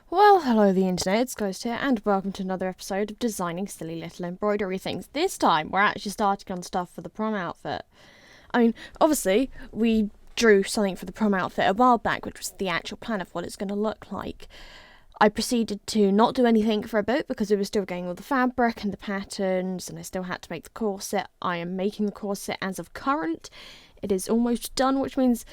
Well, hello the internet, it's Ghost here, and welcome to another episode of Designing Silly Little Embroidery Things. This time, we're actually starting on stuff for the prom outfit. I mean, obviously, we drew something for the prom outfit a while back, which was the actual plan of what it's going to look like. I proceeded to not do anything for a bit because we were still getting all the fabric and the patterns, and I still had to make the corset. I am making the corset as of current. It is almost done, which means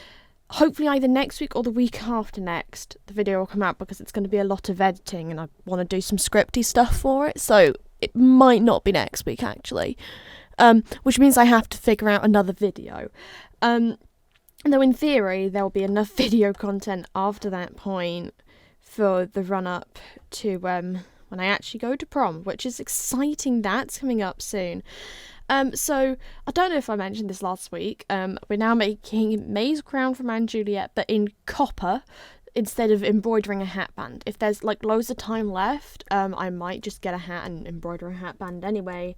hopefully either next week or the week after next the video will come out, because it's going to be a lot of editing and I want to do some scripty stuff for it, so it might not be next week actually, which means I have to figure out another video, though in theory there will be enough video content after that point for the run up to when I actually go to prom, which is exciting. That's coming up soon. So, I don't know if I mentioned this last week, we're now making May's crown from Anne Juliet, but in copper, instead of embroidering a hatband. If there's, loads of time left, I might just get a hat and embroider a hatband anyway,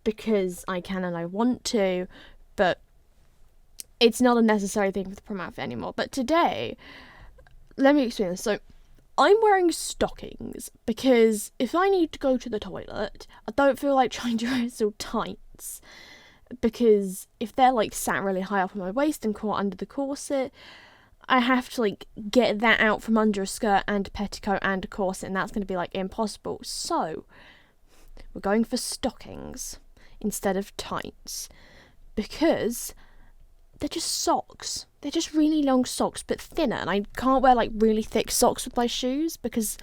because I can and I want to, but it's not a necessary thing for the prom outfit anymore. But today, let me explain this. So, I'm wearing stockings because if I need to go to the toilet, I don't feel like trying to wrestle tights, because if they're sat really high up on my waist and caught under the corset, I have to get that out from under a skirt and a petticoat and a corset, and that's going to be impossible. So we're going for stockings instead of tights, because they're just socks. They're just really long socks, but thinner, and I can't wear really thick socks with my shoes, because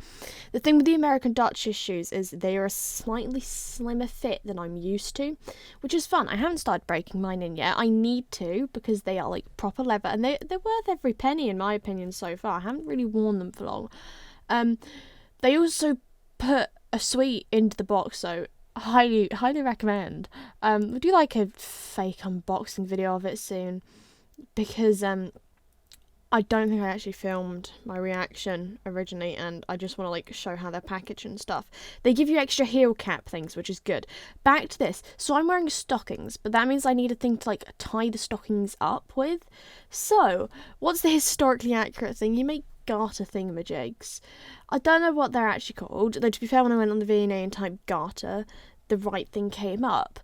the thing with the American Duchess shoes is they are a slightly slimmer fit than I'm used to, which is fun. I haven't started breaking mine in yet. I need to, because they are proper leather, and they're worth every penny in my opinion so far. I haven't really worn them for long. They also put a sweet into the box, so highly recommend. We'll do a fake unboxing video of it soon, because I don't think I actually filmed my reaction originally, and I just want to show how they're packaged and stuff. They give you extra heel cap things, which is good. Back to this. So I'm wearing stockings, but that means I need a thing to tie the stockings up with. So what's the historically accurate thing? You make garter thingamajigs. I don't know what they're actually called, though to be fair, when I went on the V&A and typed garter, the right thing came up.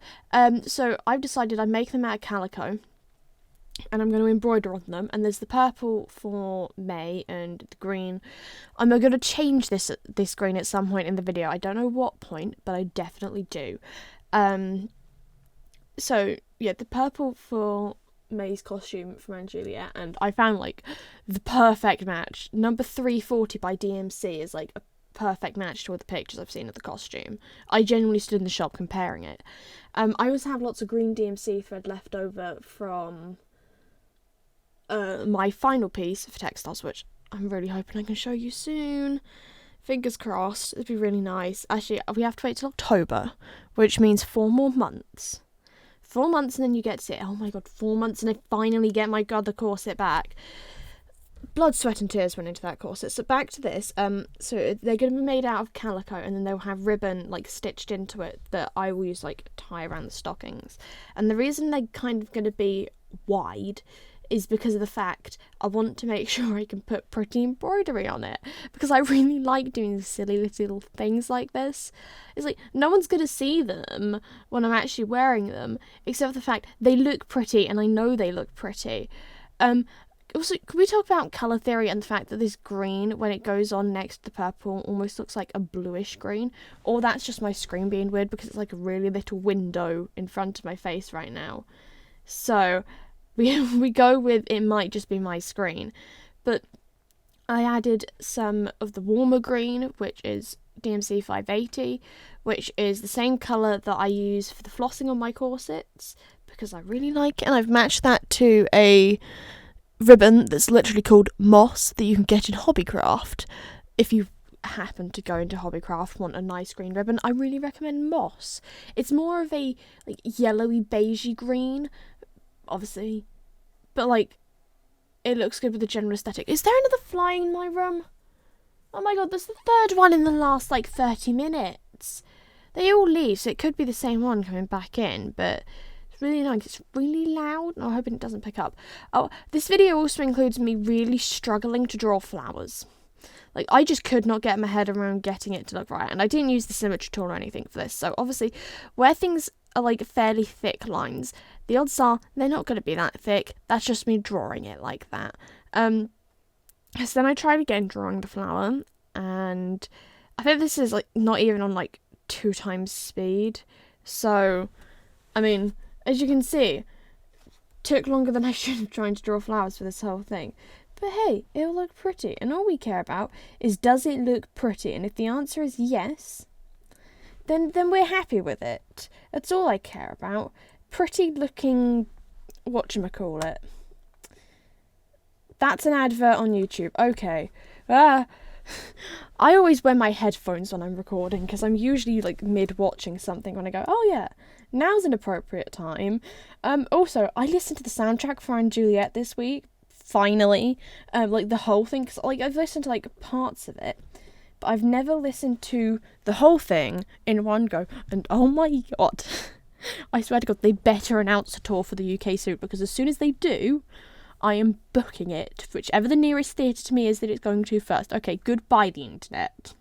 So I've decided I'd make them out of calico, and I'm going to embroider on them. And there's the purple for May and the green. I'm going to change this green at some point in the video. I don't know what point, but I definitely do. So yeah, the purple for May's costume from Anne Juliet, and I found the perfect match. Number 340 by DMC is a perfect match to all the pictures I've seen of the costume. I genuinely stood in the shop comparing it. I also have lots of green DMC thread left over from my final piece for textiles, which I'm really hoping I can show you soon. Fingers crossed. It'd be really nice. Actually, we have to wait till October, which means 4 more months. 4 months and then you get to see it. Oh my god, 4 months and I finally get my god the corset back. Blood, sweat and tears went into that corset. So back to this. So they're going to be made out of calico, and then they'll have ribbon stitched into it that I will use tie around the stockings. And the reason they're kind of going to be wide is because of the fact I want to make sure I can put pretty embroidery on it, because I really like doing silly little things like this. It's no one's going to see them when I'm actually wearing them, except for the fact they look pretty, and I know they look pretty. Also, can we talk about colour theory and the fact that this green, when it goes on next to the purple, almost looks like a bluish green? Or that's just my screen being weird, because it's a really little window in front of my face right now. So we go with it might just be my screen. But I added some of the warmer green, which is DMC 580, which is the same colour that I use for the flossing on my corsets, because I really like it, and I've matched that to a ribbon that's literally called Moss that you can get in Hobbycraft. If you happen to go into Hobbycraft, want a nice green ribbon, I really recommend Moss. It's more of a yellowy beigey green, obviously, but it looks good with the general aesthetic. Is there another fly in my room? Oh my god, there's the third one in the last 30 minutes. They all leave, so it could be the same one coming back in, but it's really annoying. It's really loud, and I'm hoping it doesn't pick up. Oh, this video also includes me really struggling to draw flowers. Like, I just could not get my head around getting it to look right. And I didn't use the symmetry tool or anything for this. So obviously, where things are like fairly thick lines, the odds are they're not going to be that thick. That's just me drawing it like that. So then I tried again drawing the flower, and I think this is like not even on like 2 times speed. So, I mean, as you can see, took longer than I should have trying to draw flowers for this whole thing. But hey, it'll look pretty, and all we care about is, does it look pretty? And if the answer is yes, then we're happy with it. That's all I care about. Pretty looking, whatchamacallit. That's an advert on YouTube. Okay. I always wear my headphones when I'm recording, because I'm usually like mid-watching something when I go, oh yeah, now's an appropriate time. Also, I listened to the soundtrack for Anne Juliet this week. Finally, like the whole thing, cause like I've listened to like parts of it, but I've never listened to the whole thing in one go. And oh my god, I swear to God, they better announce a tour for the UK soon, because as soon as they do, I am booking it, whichever the nearest theatre to me is that it's going to first. Okay, goodbye the internet.